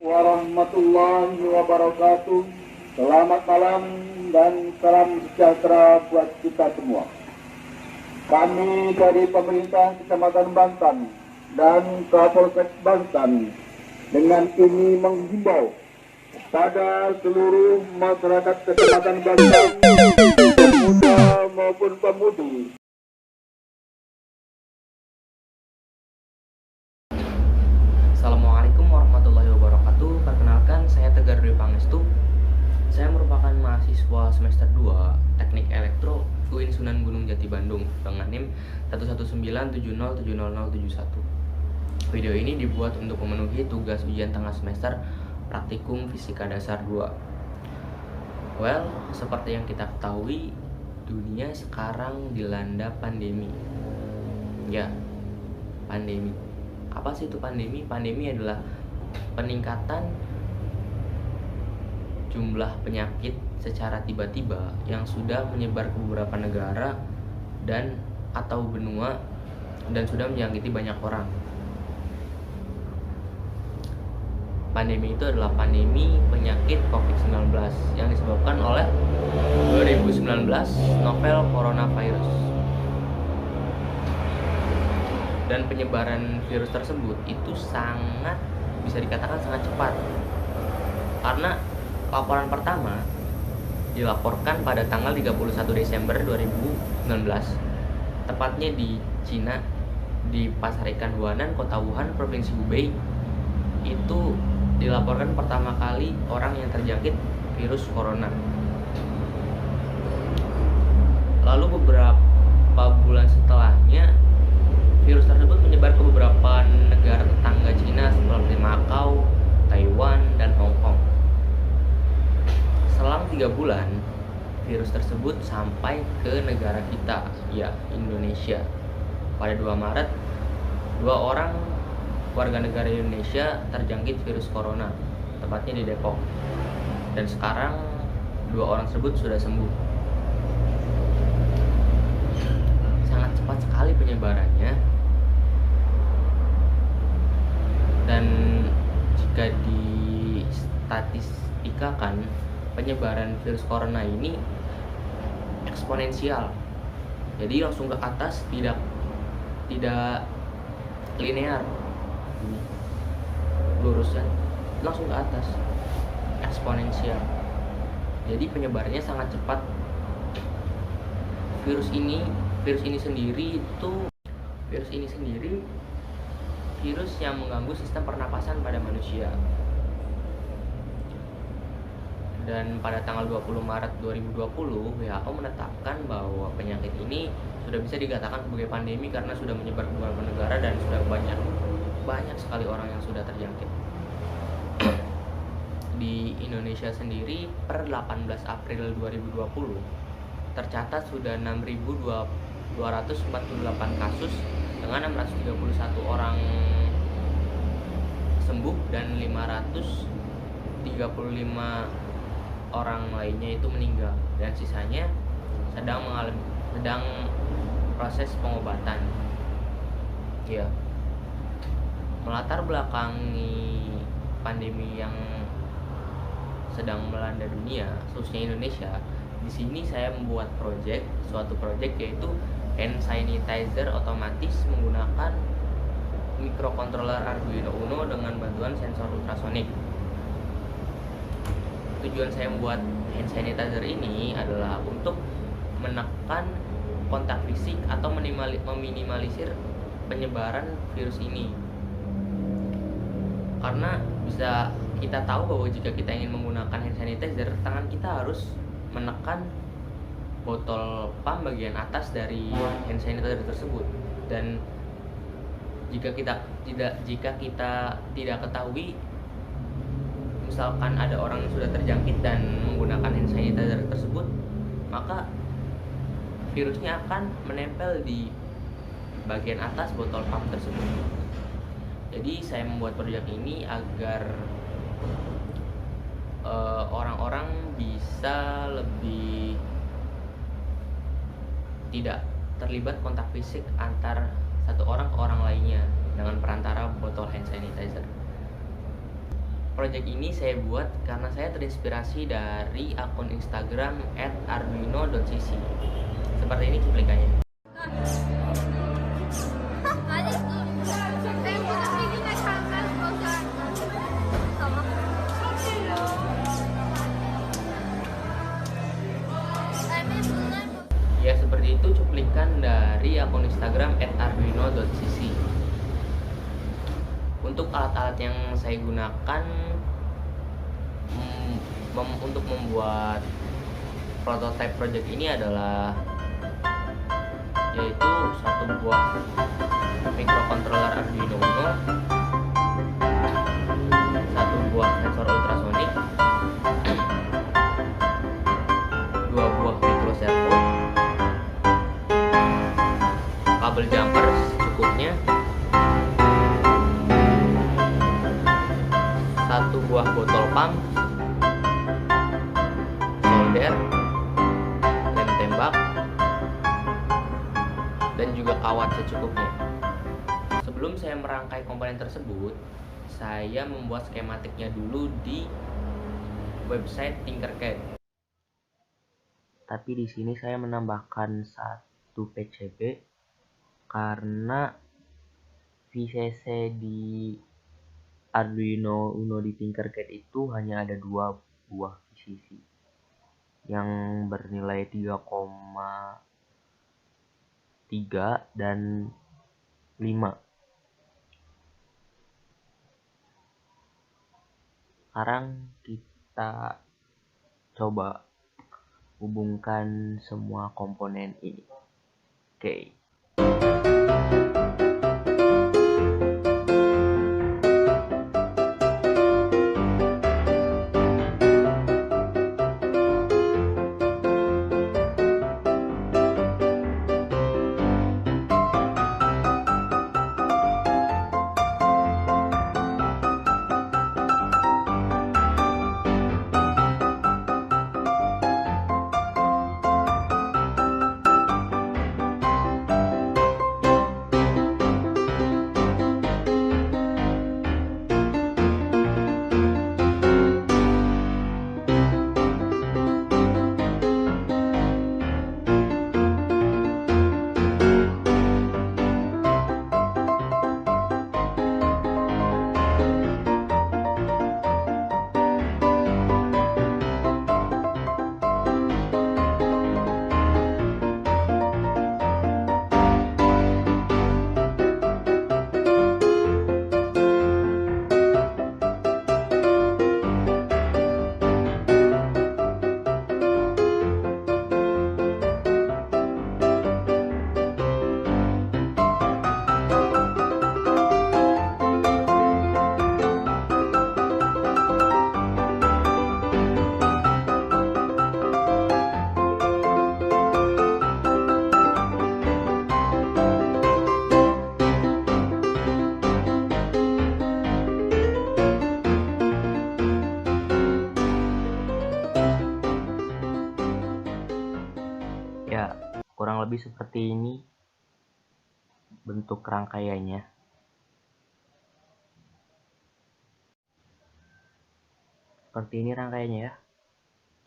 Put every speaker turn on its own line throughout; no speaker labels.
warahmatullahi wabarakatuh. Selamat malam dan salam sejahtera buat kita semua. Kami dari pemerintah Kecamatan Bantan dan Kapolsek Bantan dengan ini menghimbau pada seluruh masyarakat Kecamatan Bantan, pemuda maupun pemudi.
Assalamualaikum warahmatullahi wabarakatuh. Perkenalkan, saya Tegar Dwi Pangestu. Saya merupakan mahasiswa semester 2 Teknik Elektro UIN Sunan Gunung Jati Bandung dengan NIM 119707071. Video ini dibuat untuk memenuhi tugas ujian tengah semester praktikum fisika dasar 2. Well, seperti yang kita ketahui, dunia sekarang dilanda pandemi. Ya, pandemi. Apa sih itu pandemi? Pandemi adalah peningkatan jumlah penyakit secara tiba-tiba yang sudah menyebar ke beberapa negara dan atau benua dan sudah menjangkiti banyak orang. Pandemi itu adalah pandemi penyakit COVID-19 yang disebabkan oleh 2019 novel coronavirus. Dan penyebaran virus tersebut itu bisa dikatakan sangat cepat, karena laporan pertama dilaporkan pada tanggal 31 Desember 2019, tepatnya di Cina, di Pasar Ikan Huanan, Kota Wuhan, Provinsi Hubei. Itu dilaporkan pertama kali orang yang terjangkit virus corona. Lalu beberapa bulan setelahnya, virus tersebut menyebar ke beberapa negara tetangga Cina seperti Makau, Taiwan, dan Hong Kong. Selang 3 bulan, virus tersebut sampai ke negara kita, ya Indonesia. Pada 2 Maret, 2 orang warga negara Indonesia terjangkit virus corona, tepatnya di Depok. Dan sekarang 2 orang tersebut sudah sembuh. Sangat cepat sekali penyebarannya. Dan jika distatistikakan, penyebaran virus corona ini eksponensial. Jadi langsung ke atas, tidak linear, lurus ya, langsung ke atas, eksponensial. Jadi penyebarannya sangat cepat. Virus ini sendiri virus yang mengganggu sistem pernapasan pada manusia. Dan pada tanggal 20 Maret 2020, WHO menetapkan bahwa penyakit ini sudah bisa dikatakan sebagai pandemi karena sudah menyebar ke beberapa negara dan sudah banyak sekali orang yang sudah terjangkit. Di Indonesia sendiri per 18 April 2020 tercatat sudah 6.248 kasus dengan 631 orang sembuh dan 535 orang lainnya itu meninggal, dan sisanya sedang proses pengobatan. Ya, melatar belakangi pandemi yang sedang melanda dunia, khususnya Indonesia, di sini saya membuat suatu proyek yaitu hand sanitizer otomatis menggunakan mikrokontroler Arduino Uno dengan bantuan sensor ultrasonik. Tujuan saya membuat hand sanitizer ini adalah untuk menekan kontak fisik atau meminimalisir penyebaran virus ini. Karena bisa kita tahu bahwa jika kita ingin menggunakan hand sanitizer, tangan kita harus menekan botol pump bagian atas dari hand sanitizer tersebut. Dan jika kita tidak ketahui, misalkan ada orang yang sudah terjangkit dan menggunakan hand sanitizer tersebut, maka virusnya akan menempel di bagian atas botol pump tersebut. Jadi saya membuat proyek ini agar orang-orang bisa lebih tidak terlibat kontak fisik antar satu orang ke orang lainnya dengan perantara botol hand sanitizer. Project ini saya buat karena saya terinspirasi dari akun Instagram @arduino.cc. Seperti ini cuplikannya. Ya, seperti itu cuplikan dari akun Instagram @arduino.cc. Untuk alat-alat yang saya gunakan untuk membuat prototype project ini adalah yaitu satu buah microcontroller Arduino Uno, satu buah sensor ultrasonic, dua buah micro servo, kabel jumper secukupnya, satu buah botol pump, solder, lem tembak, dan juga kawat secukupnya. Sebelum saya merangkai komponen tersebut, saya membuat skematiknya dulu di website Tinkercad. Tapi di sini saya menambahkan satu PCB karena VCC di Arduino Uno di Tinkercad itu hanya ada 2 buah VCC yang bernilai 3,3 dan 5. Sekarang kita coba hubungkan semua komponen ini. Oke. Ya, kurang lebih seperti ini bentuk rangkaiannya. Seperti ini rangkaiannya ya.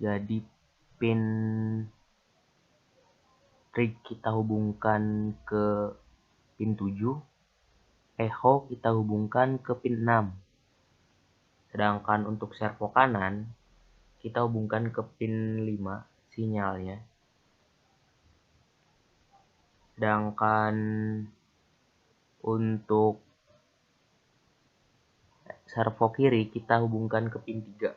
Jadi pin trig kita hubungkan ke pin 7, echo kita hubungkan ke pin 6. Sedangkan untuk servo kanan kita hubungkan ke pin 5 sinyalnya. Sedangkan untuk servo kiri kita hubungkan ke pin 3.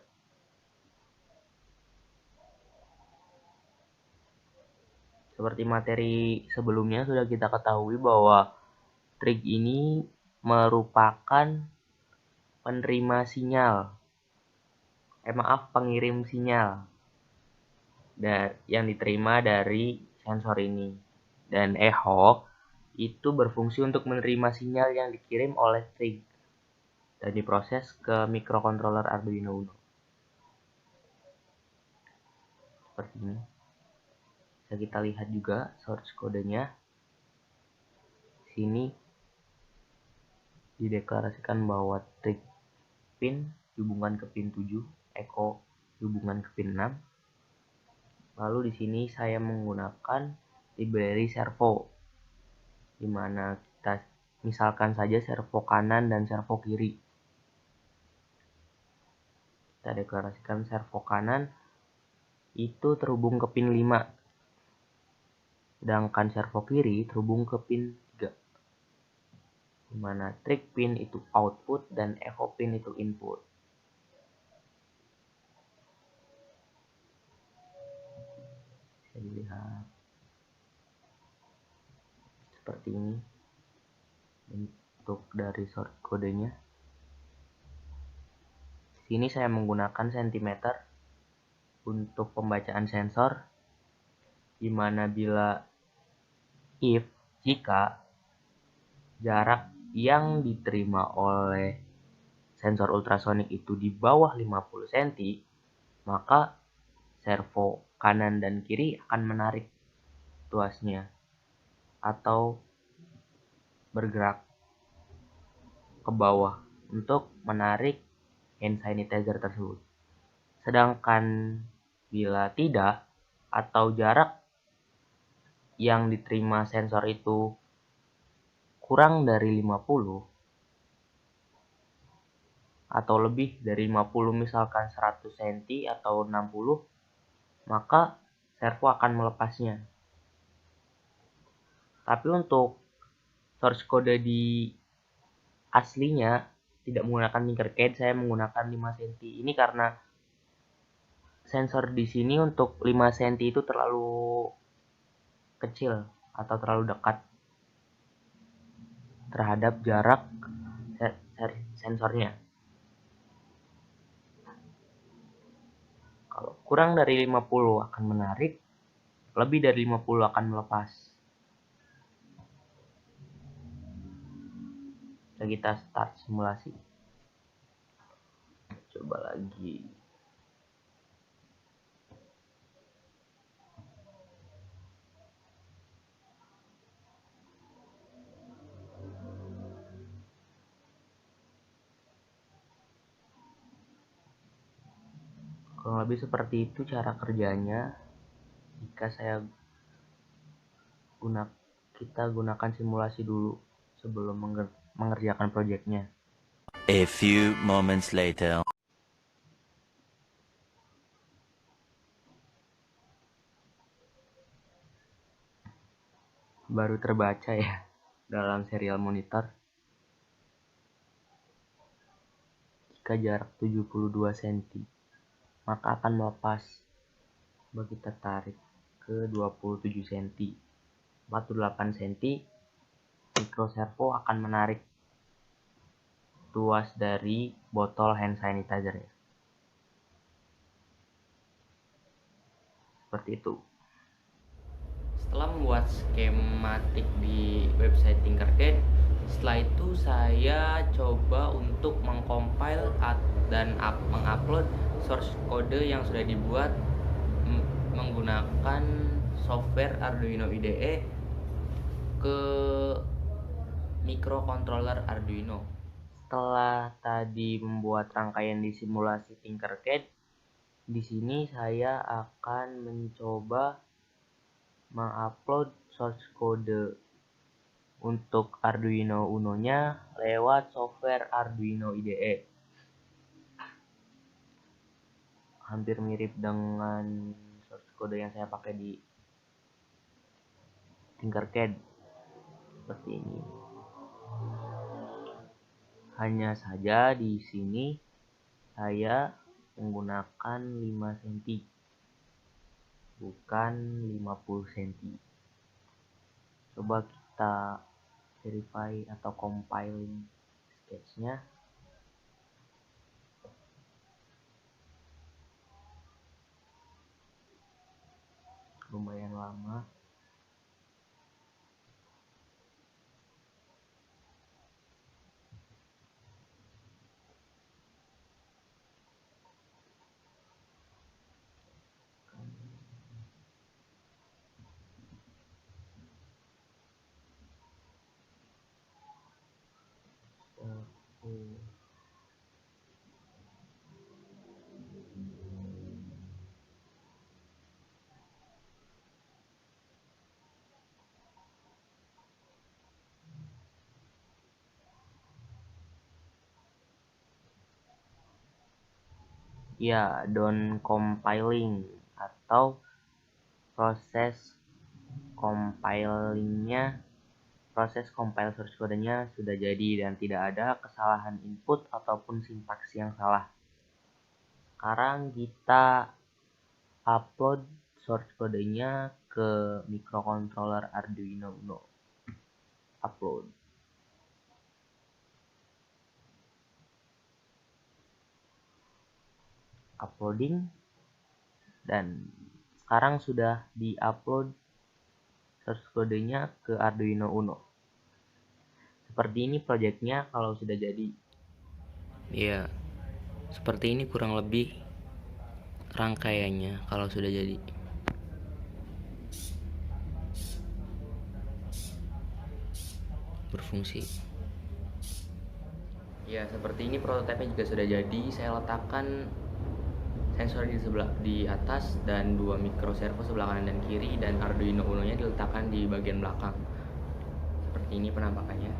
Seperti materi sebelumnya sudah kita ketahui bahwa trig ini merupakan penerima sinyal. Pengirim sinyal yang diterima dari sensor ini. Dan echo itu berfungsi untuk menerima sinyal yang dikirim oleh trig dan diproses ke microcontroller Arduino Uno. Seperti ini. Bisa kita lihat juga source kodenya. Sini dideklarasikan bahwa trig pin dihubungkan ke pin 7, echo dihubungkan ke pin 6. Lalu di sini saya menggunakan library servo, di mana kita misalkan saja servo kanan dan servo kiri. Kita deklarasikan servo kanan itu terhubung ke pin 5, sedangkan servo kiri terhubung ke pin 3, di mana trig pin itu output dan echo pin itu input. Bisa dilihat seperti ini bentuk dari source kodenya. Di sini saya menggunakan sentimeter untuk pembacaan sensor, di mana jika jarak yang diterima oleh sensor ultrasonik itu di bawah 50 cm, maka servo kanan dan kiri akan menarik tuasnya atau bergerak ke bawah untuk menarik hand sanitizer tersebut. Sedangkan bila tidak, atau jarak yang diterima sensor itu kurang dari 50 atau lebih dari 50, misalkan 100 cm atau 60, maka servo akan melepasnya. Tapi untuk source kode di aslinya tidak menggunakan Tinkercad, saya menggunakan 5 cm. Ini karena sensor di sini untuk 5 cm itu terlalu kecil atau terlalu dekat terhadap jarak sensornya. Kalau kurang dari 50 akan menarik, lebih dari 50 akan melepas. Jadi kita start simulasi. Coba lagi. Kurang lebih seperti itu cara kerjanya. Jika kita gunakan simulasi dulu sebelum mengerjakan proyeknya.
A few moments later.
Baru terbaca ya dalam serial monitor. Jika jarak 72 cm, maka akan melepas. Coba kita tarik ke 27 cm. 48 cm, microservo akan menarik tuas dari botol hand sanitizer ya. Seperti itu. Setelah membuat skematik di website Tinkercad, setelah itu saya coba untuk mengcompile dan mengupload source kode yang sudah dibuat menggunakan software Arduino IDE ke microcontroller Arduino. Setelah tadi membuat rangkaian di simulasi Tinkercad, di sini saya akan mencoba mengupload source kode untuk Arduino Uno-nya lewat software Arduino IDE. Hampir mirip dengan source kode yang saya pakai di Tinkercad. Seperti ini. Hanya saja di sini saya menggunakan 5 cm, bukan 50 cm. Coba kita verify atau compiling sketchnya. Lumayan lama. Ya, down compiling atau proses proses compile source kodenya sudah jadi dan tidak ada kesalahan input ataupun sintaks yang salah. Sekarang kita upload source kodenya ke microcontroller Arduino Uno. Upload. Uploading, dan sekarang sudah di-upload source kodenya ke Arduino Uno. Seperti ini projectnya kalau sudah jadi. Iya, seperti ini kurang lebih rangkaiannya kalau sudah jadi. Berfungsi. Ya, seperti ini prototipenya juga sudah jadi. Saya letakkan sensor di atas dan dua micro servo sebelah kanan dan kiri, dan Arduino Uno-nya diletakkan di bagian belakang. Seperti ini penampakannya.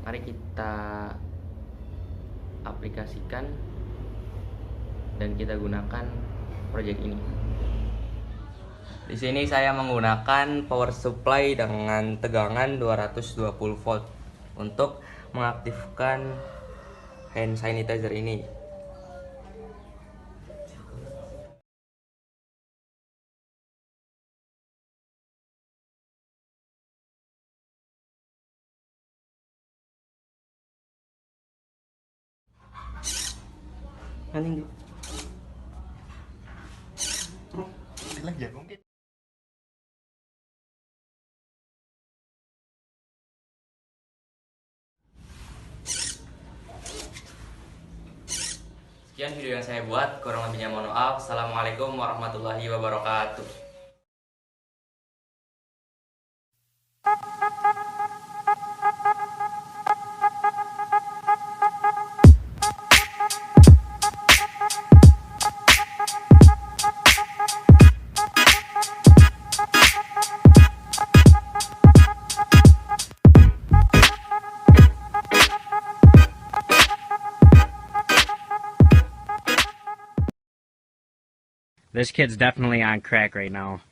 Mari kita aplikasikan dan kita gunakan project ini. Di sini saya menggunakan power supply dengan tegangan 220 volt untuk mengaktifkan hand sanitizer ini. Sekian video yang saya buat, kurang lebihnya mohon maaf. Assalamualaikum warahmatullahi wabarakatuh.
This kid's definitely on crack right now.